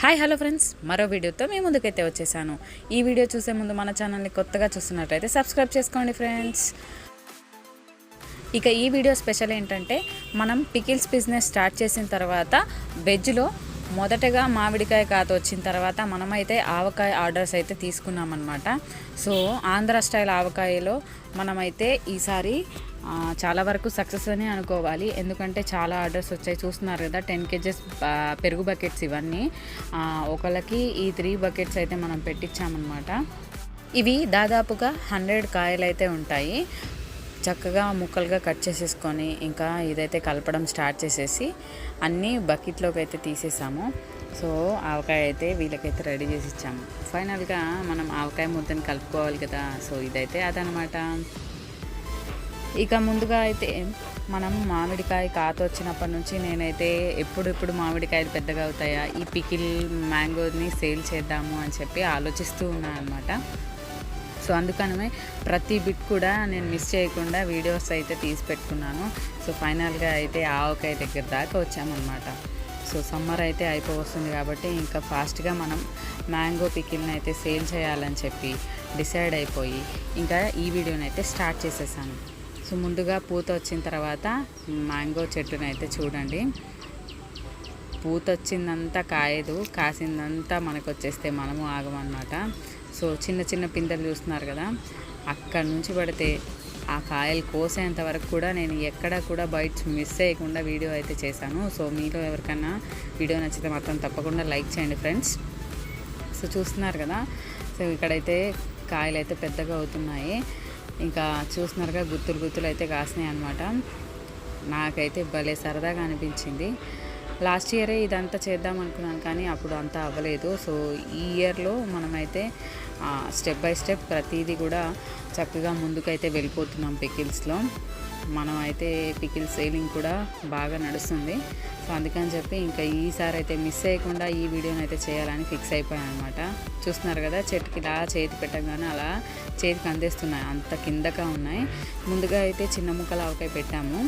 Hi hello friends, మరో వీడియోతో మీ ముందుకైతే వచ్చేసాను. ఈ వీడియో చూసే ముందు మన ఛానల్ని కొత్తగా చూస్తున్నట్లయితే సబ్స్క్రైబ్ చేసుకోండి ఫ్రెండ్స్. ఇక ఈ వీడియో స్పెషల్ ఏంటంటే, మనం పికిల్స్ బిజినెస్ స్టార్ట్ చేసిన తర్వాత వెజ్లో మొదటగా మామిడికాయ ఖాత వచ్చిన తర్వాత మనమైతే ఆవకాయ ఆర్డర్స్ అయితే తీసుకున్నామన్నమాట. సో ఆంధ్ర స్టైల్ ఆవకాయలో మనమైతే ఈసారి చాలా వరకు సక్సెస్ అని అనుకోవాలి. ఎందుకంటే చాలా ఆర్డర్స్ వచ్చాయి, చూస్తున్నారు కదా. 10 kgs పెరుగు బకెట్స్ ఇవన్నీ ఒకళ్ళకి ఈ 3 బకెట్స్ అయితే మనం పెట్టించామన్నమాట. ఇవి దాదాపుగా 100 కాయలు అయితే ఉంటాయి. చక్కగా ముక్కలుగా కట్ చేసేసుకొని ఇంకా ఇదైతే కలపడం స్టార్ట్ చేసేసి అన్నీ బకెట్లోకి అయితే తీసేసాము. సో ఆవకాయ అయితే వీళ్ళకైతే రెడీ చేసి ఇచ్చాము. ఫైనల్గా మనం ఆవకాయ ముద్దని కలుపుకోవాలి కదా. సో ఇదైతే అదనమాట. ఇక ముందుగా అయితే మనం మామిడికాయ ఖాత వచ్చినప్పటి నుంచి నేనైతే ఎప్పుడు మామిడికాయలు పెద్దగా అవుతాయా, ఈ పికిల్ మ్యాంగోని సేల్ చేద్దాము అని చెప్పి ఆలోచిస్తూ ఉన్నాను అనమాట. సో అందుకనే ప్రతి బిట్ కూడా నేను మిస్ చేయకుండా వీడియోస్ అయితే తీసి పెట్టుకున్నాను. సో ఫైనల్గా అయితే ఆవకాయ దగ్గర దాకా వచ్చామన్నమాట. సో సమ్మర్ అయితే అయిపోవస్తుంది కాబట్టి ఇంకా ఫాస్ట్గా మనం మ్యాంగో పికిల్ని అయితే సేల్ చేయాలని చెప్పి డిసైడ్ అయిపోయి ఇంకా ఈ వీడియోని అయితే స్టార్ట్ చేసేసాను. సో ముందుగా పూత వచ్చిన తర్వాత మ్యాంగో చెట్టుని అయితే చూడండి. పూత వచ్చిందంతా కాయదు, కాసిందంతా మనకు వచ్చేస్తే మనము ఆగమన్నమాట. సో చిన్న పిందెలు చూస్తున్నారు కదా, అక్కడి నుంచి పడితే ఆ కాయలు కోసేంత వరకు కూడా నేను ఎక్కడ కూడా బైట్స్ మిస్ చేయకుండా వీడియో అయితే చేశాను. సో మీలో ఎవరికైనా వీడియో నచ్చితే మాత్రం తప్పకుండా లైక్ చేయండి ఫ్రెండ్స్. సో చూస్తున్నారు కదా, సో ఇక్కడైతే కాయలు అయితే పెద్దగా అవుతున్నాయి. ఇంకా చూస్తున్నారుగా, గుత్తులు అయితే కాసినాయి అనమాట. నాకైతే భలే సరదాగా అనిపించింది. లాస్ట్ ఇయరే ఇదంతా చేద్దాం అనుకున్నాను కానీ అప్పుడు అంతా అవ్వలేదు. సో ఈ ఇయర్లో మనమైతే స్టెప్ బై స్టెప్ ప్రతిదీ కూడా చక్కగా ముందుకైతే వెళ్ళిపోతున్నాం. పికిల్స్లో మనం అయితే పికిల్ సేలింగ్ కూడా బాగా నడుస్తుంది. సో అందుకని చెప్పి ఇంకా ఈసారి అయితే మిస్ చేయకుండా ఈ వీడియోని అయితే చేయాలని ఫిక్స్ అయిపోయాను అనమాట. చూస్తున్నారు కదా, చెట్టుకి ఇలా చేతి పెట్టగానే అలా చేతికి అందేస్తున్నాయి, అంత కిందగా ఉన్నాయి. ముందుగా అయితే చిన్న ముక్కలు ఆవకాయ పెట్టాము,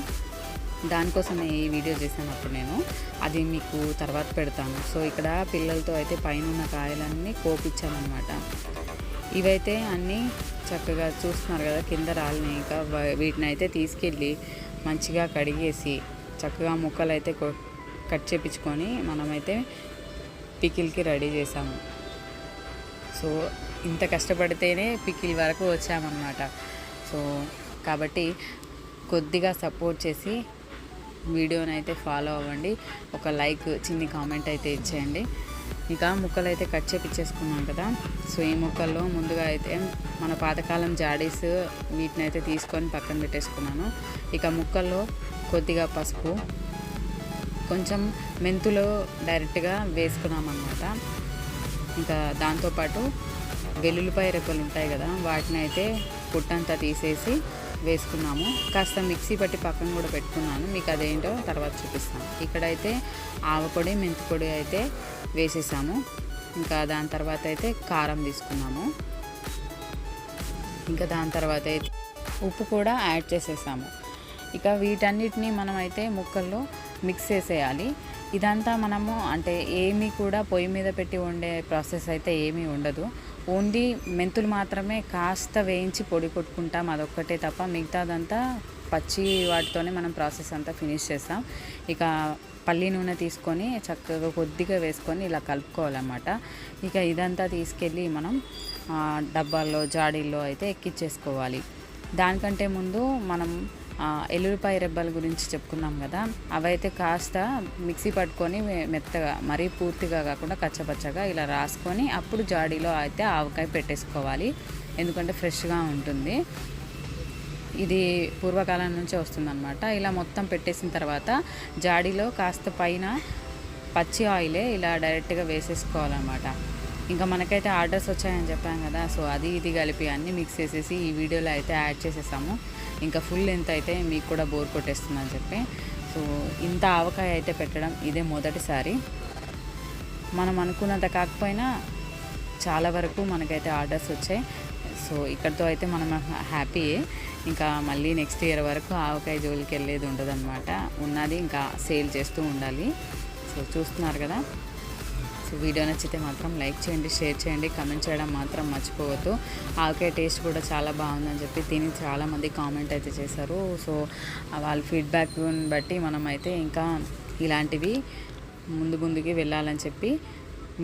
దానికోసమే ఈ వీడియో చేశాను అప్పుడు నేను. అది మీకు తర్వాత పెడతాను. సో ఇక్కడ పిల్లలతో అయితే పైన ఉన్న కాయలన్నీ కోపించామన్నమాట. ఇవైతే అన్నీ చక్కగా చూస్తున్నారు కదా, కింద రాలినాయి. ఇంకా వీటిని అయితే తీసుకెళ్ళి మంచిగా కడిగేసి చక్కగా ముక్కలు అయితే కట్ చేపించుకొని మనమైతే పికిల్కి రెడీ చేసాము. సో ఇంత కష్టపడితేనే పికిల్ వరకు వచ్చామన్నమాట. సో కాబట్టి కొద్దిగా సపోర్ట్ చేసి వీడియోని అయితే ఫాలో అవ్వండి. ఒక లైక్, చిన్ని కామెంట్ అయితే ఇచ్చేయండి. ఇక ముక్కలు అయితే కట్ చేపించేసుకున్నాం కదా. సో ఈ ముక్కల్లో ముందుగా అయితే మన పాతకాలం జాడీస్ వీటిని అయితే తీసుకొని పక్కన పెట్టేసుకున్నాను. ఇక ముక్కల్లో కొద్దిగా పసుపు, కొంచెం మెంతులు డైరెక్ట్గా వేసుకున్నాం అన్నమాట. ఇంకా దాంతోపాటు వెల్లుల్లిపాయ రెబ్బలు ఉంటాయి కదా, వాటిని అయితే పుట్టంతా తీసేసి వేసుకున్నాము. కాస్త మిక్సీ పట్టి పక్కన కూడా పెట్టుకున్నాను, మీకు అదేంటో తర్వాత చూపిస్తాను. ఇక్కడైతే ఆవపొడి, మెంతి పొడి అయితే వేసేసాము. ఇంకా దాని తర్వాత అయితే కారం తీసుకున్నాము. ఇంకా దాని తర్వాత అయితే ఉప్పు కూడా యాడ్ చేసేసాము. ఇక వీటన్నిటిని మనమైతే ముక్కల్లో మిక్స్ చేసేయాలి. ఇదంతా మనము అంటే ఏమీ కూడా పొయ్యి మీద పెట్టి వండే ప్రాసెస్ అయితే ఏమీ ఉండదు. ఓన్లీ మెంతులు మాత్రమే కాస్త వేయించి పొడి కొట్టుకుంటాం, అదొక్కటే తప్ప మిగతాదంతా పచ్చి వాటితోనే మనం ప్రాసెస్ అంతా ఫినిష్ చేస్తాం. ఇక పల్లి నూనె తీసుకొని చక్కగా కొద్దిగా వేసుకొని ఇలా కలుపుకోవాలన్నమాట. ఇక ఇదంతా తీసుకెళ్ళి మనం డబ్బాల్లో, జాడీల్లో అయితే ఎక్కించేసుకోవాలి. దానికంటే ముందు మనం ఎల్లుల్లిపాయ రెబ్బల గురించి చెప్పుకున్నాం కదా, అవైతే కాస్త మిక్సీ పట్టుకొని మెత్తగా, మరీ పూర్తిగా కాకుండా కచ్చపచ్చగా ఇలా రాసుకొని అప్పుడు జాడీలో అయితే ఆవకాయ పెట్టేసుకోవాలి. ఎందుకంటే ఫ్రెష్గా ఉంటుంది. ఇది పూర్వకాలం నుంచే వస్తుందన్నమాట. ఇలా మొత్తం పెట్టేసిన తర్వాత జాడీలో కాస్త పైన పచ్చి ఆయిలే ఇలా డైరెక్ట్గా వేసేసుకోవాలన్నమాట. ఇంకా మనకైతే ఆర్డర్స్ వచ్చాయని చెప్పాం కదా, సో అది ఇది కలిపి అన్నీ మిక్స్ చేసేసి ఈ వీడియోలో అయితే యాడ్ చేసేసాము. ఇంకా ఫుల్ లెంత్ అయితే మీకు కూడా బోర్ కొట్టేస్తుందని చెప్పి. సో ఇంత ఆవకాయ అయితే పెట్టడం ఇదే మొదటిసారి. మనం అనుకున్నంత కాకపోయినా చాలా వరకు మనకైతే ఆర్డర్స్ వచ్చాయి. సో ఇక్కడితో అయితే మనం హ్యాపీయే. ఇంకా మళ్ళీ నెక్స్ట్ ఇయర్ వరకు ఆవకాయ జోలికి వెళ్ళేది ఉండదన్నమాట. ఉన్నది ఇంకా సేల్ చేస్తూ ఉండాలి. సో చూస్తున్నారు కదా, సో సో వీడియో నచ్చితే మాత్రం లైక్ చేయండి, షేర్ చేయండి, కమెంట్ చేయడం మాత్రం మర్చిపోవద్దు. ఆవకాయ టేస్ట్ కూడా చాలా బాగుందని చెప్పి తిని చాలామంది కామెంట్ అయితే చేశారు. సో వాళ్ళ ఫీడ్బ్యాక్ని బట్టి మనం అయితే ఇంకా ఇలాంటివి ముందుకి వెళ్ళాలని చెప్పి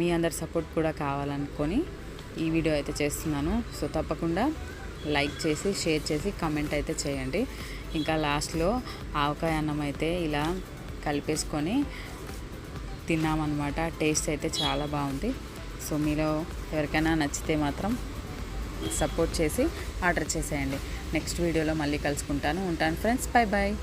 మీ అందరి సపోర్ట్ కూడా కావాలనుకొని ఈ వీడియో అయితే చేస్తున్నాను. సో తప్పకుండా లైక్ చేసి, షేర్ చేసి, కమెంట్ అయితే చేయండి. ఇంకా లాస్ట్లో ఆవకాయ అన్నం అయితే ఇలా కలిపేసుకొని తిన్నామన్నమాట. టేస్ట్ అయితే చాలా బాగుంది. సో మీలో ఎవరికైనా నచ్చితే మాత్రం సపోర్ట్ చేసి ఆర్డర్ చేసేయండి. నెక్స్ట్ వీడియోలో మళ్ళీ కలుసుకుంటాను. ఉంటాను ఫ్రెండ్స్, బాయ్ బాయ్.